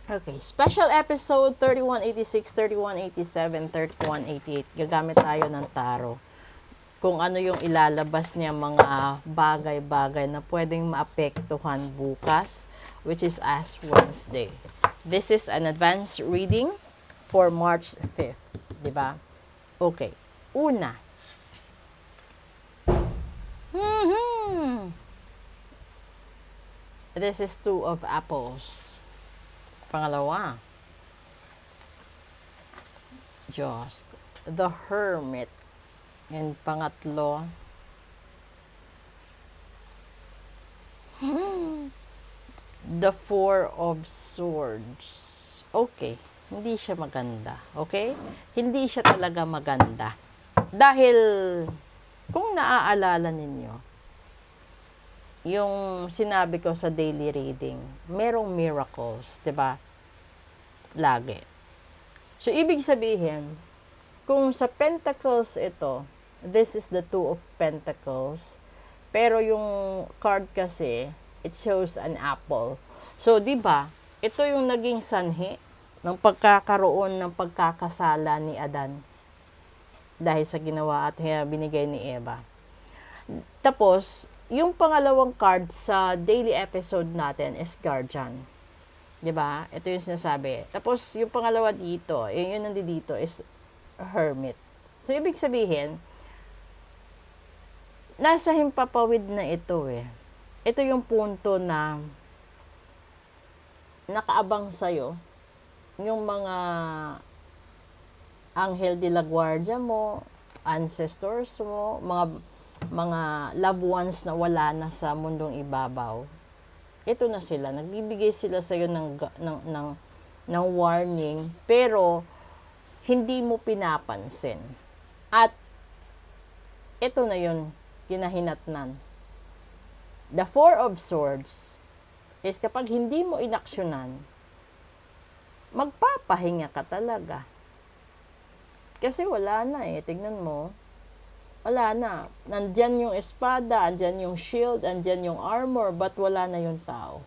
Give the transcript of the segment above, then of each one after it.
Okay, special episode 3186, 3187, 3188. Gagamit tayo ng tarot. Kung ano yung ilalabas niya mga bagay-bagay na pwedeng maapektuhan bukas, which is Ash Wednesday. This is an advanced reading for March 5th. Diba? Okay. Una. This is two of apples. Pangalawa. Diyos. The Hermit. And pangatlo. The Four of Swords. Okay. Hindi siya maganda. Okay? Hindi siya talaga maganda. Dahil, kung naaalala ninyo, yung sinabi ko sa daily reading, merong miracles, 'di ba? Lagi. So, ibig sabihin, kung sa Pentacles ito, this is the Two of Pentacles, pero yung card kasi, it shows an apple. So, 'di ba? Ito yung naging sanhi ng pagkakaroon ng pagkakasala ni Adan dahil sa ginawa at binigay ni Eva. Tapos, yung pangalawang card sa daily episode natin is Guardian. 'Di ba? Ito yung sinasabi. Tapos, yung pangalawa dito, yun nandito is Hermit. So, ibig sabihin, nasa himpapawid na ito eh. Ito yung punto na nakaabang sa'yo yung mga anghel de la guardia mo, ancestors mo, mga loved ones na wala na sa mundong ibabaw. Ito na sila, nagbibigay sila sa iyo ng warning, pero hindi mo pinapansin. At ito na yun, kinahinatnan. The Four of Swords is kapag hindi mo inaksyonan, magpapahinga ka talaga. Kasi wala na eh, tignan mo, wala na. Nandyan yung espada, andyan yung shield, andyan yung armor, but wala na yung tao.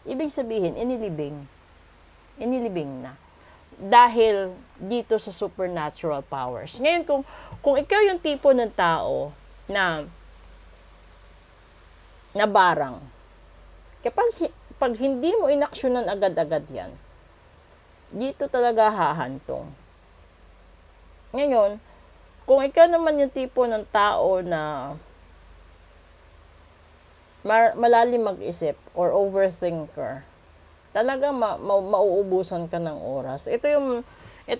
Ibig sabihin, inilibing. Inilibing na. Dahil dito sa supernatural powers. Ngayon, kung ikaw yung tipo ng tao na barang, pag hindi mo inaksyonan agad-agad yan, dito talaga hahantong. Ngayon, kung ikaw naman yung tipo ng tao na malalim mag-isip or overthinker, talaga mauubusan ka ng oras. Ito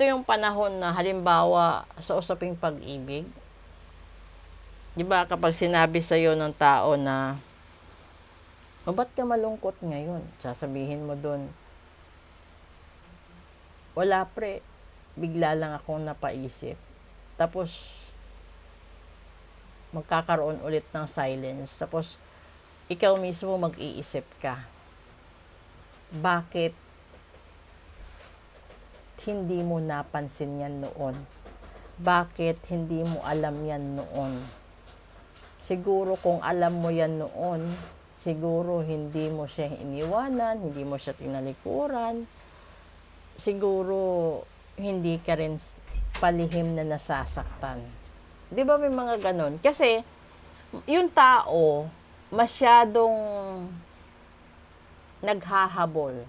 yung panahon na halimbawa sa usaping pag-ibig. 'Di ba kapag sinabi sa iyo ng tao na, ba't ka malungkot ngayon? Sasabihin mo doon, wala pre, bigla lang akong napaisip. Tapos, magkakaroon ulit ng silence. Tapos, ikaw mismo mag-iisip ka. Bakit hindi mo napansin yan noon? Bakit hindi mo alam yan noon? Siguro kung alam mo yan noon, siguro hindi mo siya iniwanan, hindi mo siya tinalikuran, siguro hindi ka rin palihim na nasasaktan. 'Di ba may mga ganon? Kasi yung tao masyadong naghahabol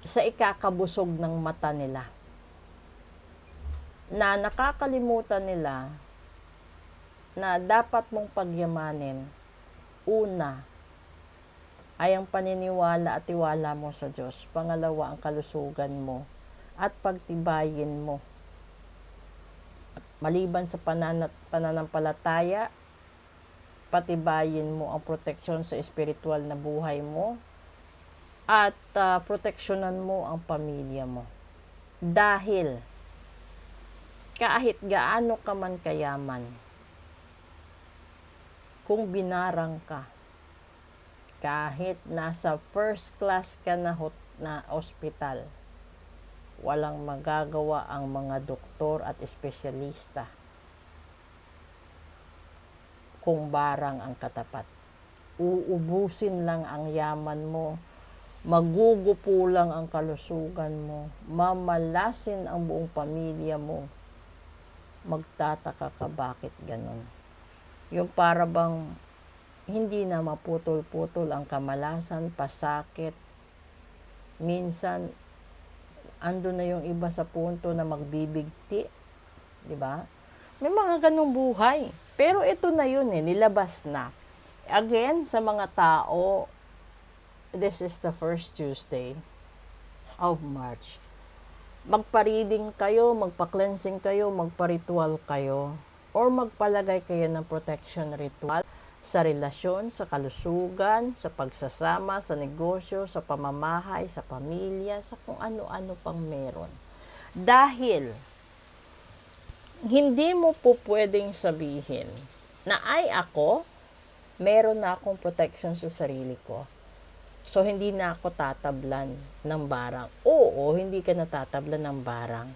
sa ikakabusog ng mata nila. Na nakakalimutan nila na dapat mong pagyamanin, una, ay ang paniniwala at tiwala mo sa Diyos. Pangalawa, ang kalusugan mo at pagtibayin mo. Maliban sa pananampalataya, patibayin mo ang proteksyon sa espiritual na buhay mo at proteksyonan mo ang pamilya mo. Dahil kahit gaano ka man kayaman, kung binarang ka, kahit nasa first class ka na ospital, walang magagawa ang mga doktor at espesyalista kung barang ang katapat. Uubusin lang ang yaman mo, magugupulang ang kalusugan mo, mamalasin ang buong pamilya mo. Magtataka ka bakit ganun. Yung para bang hindi na maputol-putol ang kamalasan, pasakit. Minsan, ando na yung iba sa punto na magbibigti. Di ba? May mga ganong buhay. Pero ito na yun nilabas na. Again, sa mga tao, this is the first Tuesday of March. Magpa-reading kayo, magpa-cleansing kayo, magpa-ritual kayo, or magpalagay kayo ng protection ritual sa relasyon, sa kalusugan, sa pagsasama, sa negosyo, sa pamamahay, sa pamilya, sa kung ano-ano pang meron. Dahil, hindi mo po pwedeng sabihin na ay ako, meron na akong protection sa sarili ko. So, hindi na ako tatablan ng barang. Oo, hindi ka natatablan ng barang.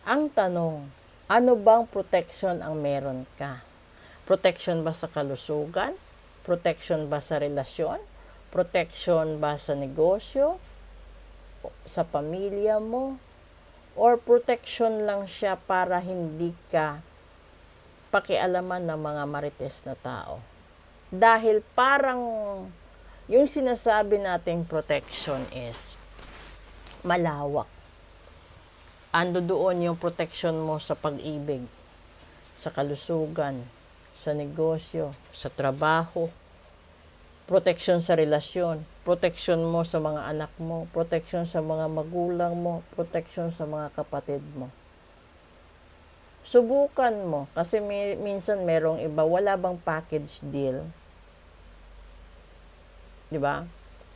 Ang tanong, ano bang protection ang meron ka? Protection ba sa kalusugan? Protection ba sa relasyon? Protection ba sa negosyo? Sa pamilya mo? Or protection lang siya para hindi ka pakialaman ng mga marites na tao? Dahil parang yung sinasabi nating protection is malawak. Ando doon yung protection mo sa pag-ibig, sa kalusugan, sa negosyo, sa trabaho, protection sa relasyon, protection mo sa mga anak mo, protection sa mga magulang mo, protection sa mga kapatid mo. Subukan mo, kasi minsan merong iba, wala bang package deal? Di ba?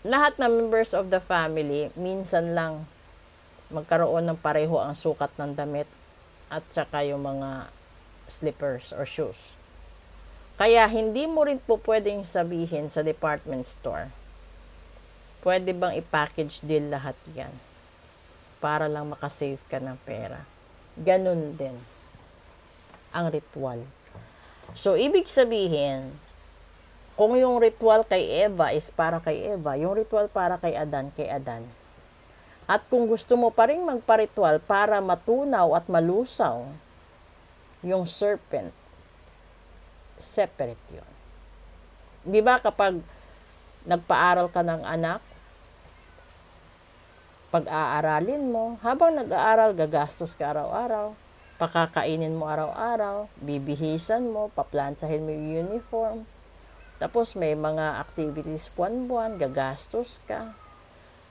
Lahat na members of the family, minsan lang magkaroon ng pareho ang sukat ng damit at saka yung mga slippers or shoes. Kaya hindi mo rin po pwedeng sabihin sa department store, pwede bang i-package deal lahat yan para lang makasave ka ng pera. Ganun din ang ritual. So, ibig sabihin, kung yung ritual kay Eva is para kay Eva, yung ritual para kay Adan, kay Adan. At kung gusto mo pa rin magpa-ritual para matunaw at malusaw yung serpent, separate yun. Di ba kapag nagpaaral ka ng anak, pag-aaralin mo, habang nag-aaral, gagastos ka araw-araw, pakakainin mo araw-araw, bibihisan mo, paplantsahin mo yung uniform, tapos may mga activities buwan-buwan, gagastos ka,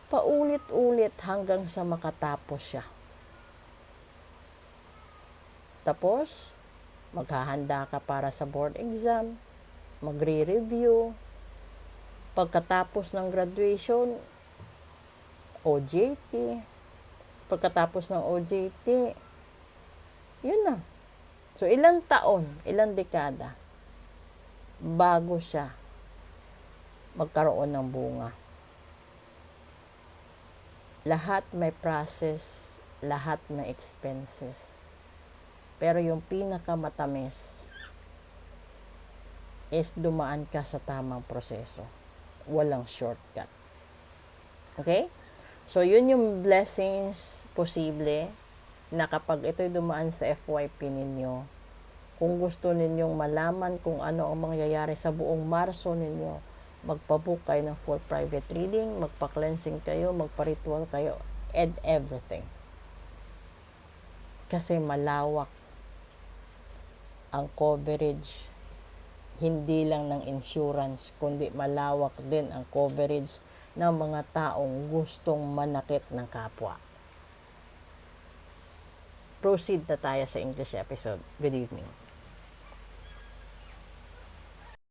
paulit-ulit hanggang sa makatapos siya. Tapos, maghahanda ka para sa board exam, magre-review. Pagkatapos ng graduation, OJT. Pagkatapos ng OJT, yun na. So, ilang taon, ilang dekada, bago siya magkaroon ng bunga. Lahat may process, lahat may expenses. Pero yung pinakamatamis is dumaan ka sa tamang proseso. Walang shortcut. Okay? So, yun yung blessings posible na kapag ito'y dumaan sa FYP ninyo, kung gusto ninyong malaman kung ano ang mangyayari sa buong Marso ninyo, magpabook kayo ng full private reading, magpa-cleansing kayo, magpa-ritual kayo, and everything. Kasi malawak ang coverage, hindi lang ng insurance, kundi malawak din ang coverage ng mga taong gustong manakit ng kapwa. Proceed na tayo sa English episode. Good evening.